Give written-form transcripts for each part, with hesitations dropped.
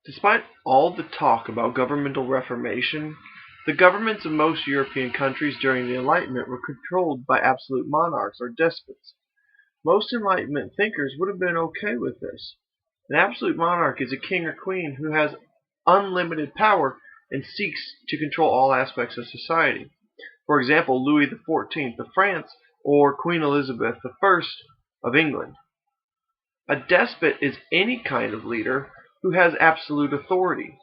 Despite all the talk about governmental reformation, the governments of most European countries during the Enlightenment were controlled by absolute monarchs or despots. Most Enlightenment thinkers would have been okay with this. An absolute monarch is a king or queen who has unlimited power and seeks to control all aspects of society. For example, Louis XIV of France or Queen Elizabeth I of England. A despot is any kind of leader who has absolute authority.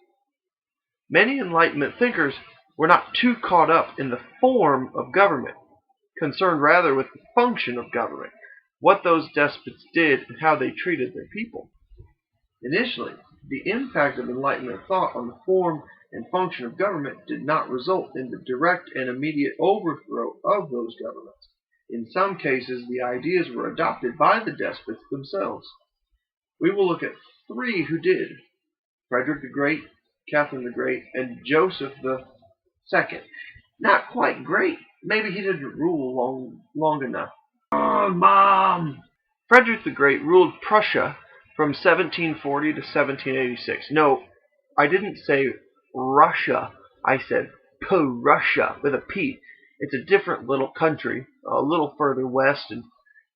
Many Enlightenment thinkers were not too caught up in the form of government, concerned rather with the function of government, what those despots did and how they treated their people. Initially, the impact of Enlightenment thought on the form and function of government did not result in the direct and immediate overthrow of those governments. In some cases, the ideas were adopted by the despots themselves. We will look at three who did: Frederick the Great, Catherine the Great, and Joseph the Second. Not quite great. Maybe he didn't rule long enough. Oh, Mom! Frederick the Great ruled Prussia from 1740 to 1786. No, I didn't say Russia. I said Prussia with a P. It's a different little country, a little further west and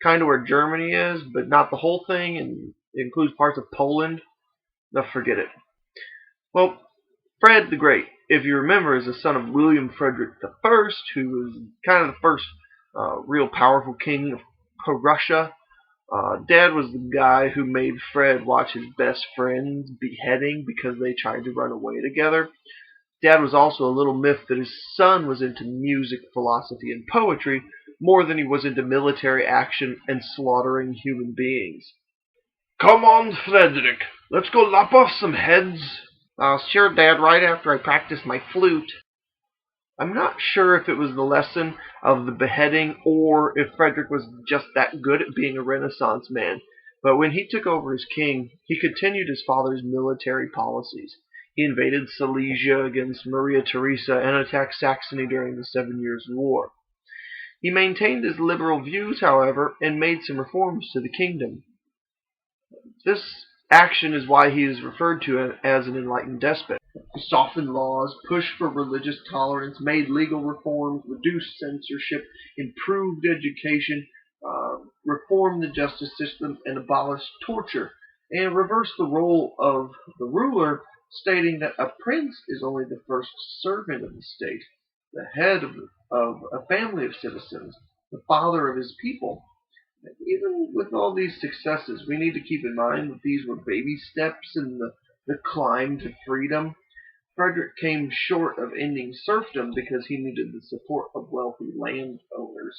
kind of where Germany is, but not the whole thing, and it includes parts of Poland. No, forget it. Well, Fred the Great, if you remember, is the son of William Frederick I, who was kind of the first real powerful king of Prussia. Dad was the guy who made Fred watch his best friends beheading because they tried to run away together. Dad was also a little miffed that his son was into music, philosophy, and poetry more than he was into military action and slaughtering human beings. Come on, Frederick, let's go lop off some heads. Sure, Dad, right after I practice my flute. I'm not sure if it was the lesson of the beheading or if Frederick was just that good at being a Renaissance man, but when he took over as king, he continued his father's military policies. He invaded Silesia against Maria Theresa and attacked Saxony during the 7 Years' War. He maintained his liberal views, however, and made some reforms to the kingdom. This action is why he is referred to as an enlightened despot. He softened laws, pushed for religious tolerance, made legal reforms, reduced censorship, improved education, reformed the justice system, and abolished torture, and reversed the role of the ruler, stating that a prince is only the first servant of the state, the head of a family of citizens, the father of his people. Even with all these successes, we need to keep in mind that these were baby steps in the climb to freedom. Frederick came short of ending serfdom because he needed the support of wealthy landowners.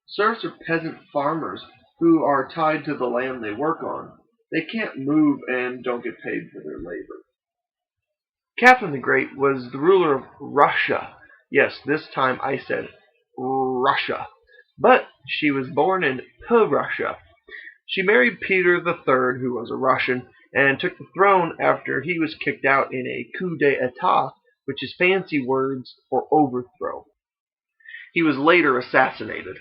Serfs are peasant farmers who are tied to the land they work on. They can't move and don't get paid for their labor. Catherine the Great was the ruler of Russia. Yes, this time I said Russia. But she was born in Prussia. She married Peter III, who was a Russian, and took the throne after he was kicked out in a coup d'état, which is fancy words for overthrow. He was later assassinated.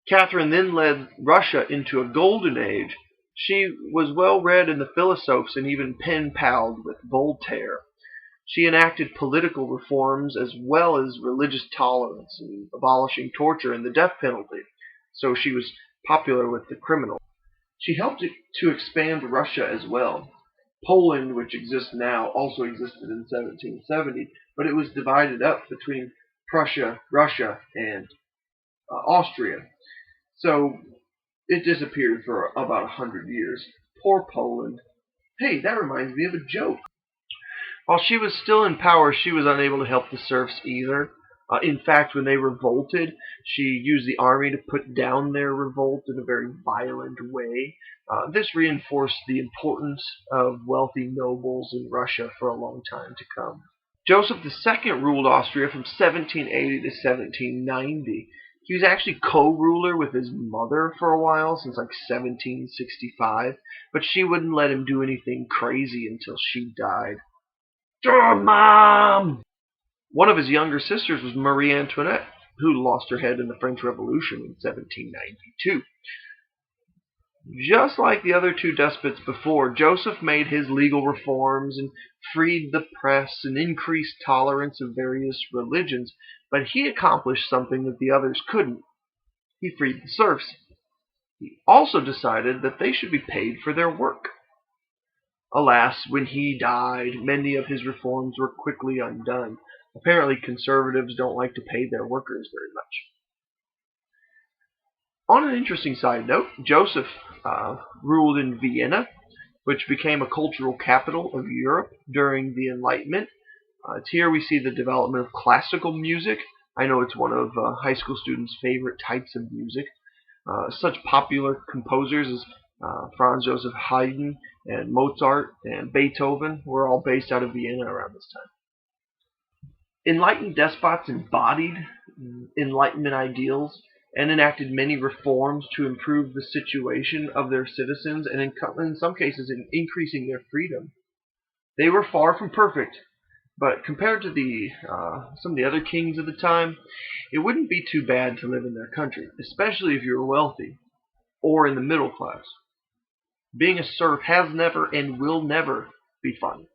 Catherine then led Russia into a golden age. She was well read in the philosophes and even pen-palled with Voltaire. She enacted political reforms as well as religious tolerance and abolishing torture and the death penalty, so she was popular with the criminals. She helped to expand Russia as well. Poland, which exists now, also existed in 1770, but it was divided up between Prussia, Russia, and Austria. So it disappeared for about 100 years. Poor Poland. Hey, that reminds me of a joke. While she was still in power, she was unable to help the serfs either. In fact, when they revolted, she used the army to put down their revolt in a very violent way. This reinforced the importance of wealthy nobles in Russia for a long time to come. Joseph II ruled Austria from 1780 to 1790. He was actually co-ruler with his mother for a while, since like 1765, but she wouldn't let him do anything crazy until she died. Mom! One of his younger sisters was Marie Antoinette, who lost her head in the French Revolution in 1792. Just like the other two despots before, Joseph made his legal reforms and freed the press and increased tolerance of various religions, but he accomplished something that the others couldn't. He freed the serfs. He also decided that they should be paid for their work. Alas, when he died, many of his reforms were quickly undone. Apparently, conservatives don't like to pay their workers very much. On an interesting side note, Joseph ruled in Vienna, which became a cultural capital of Europe during the Enlightenment. It's here we see the development of classical music. I know it's one of high school students' favorite types of music. Such popular composers as Franz Joseph Haydn and Mozart and Beethoven were all based out of Vienna around this time. Enlightened despots embodied Enlightenment ideals and enacted many reforms to improve the situation of their citizens and, in some cases, in increasing their freedom. They were far from perfect, but compared to some of the other kings of the time, it wouldn't be too bad to live in their country, especially if you were wealthy or in the middle class. Being a serf has never and will never be fun.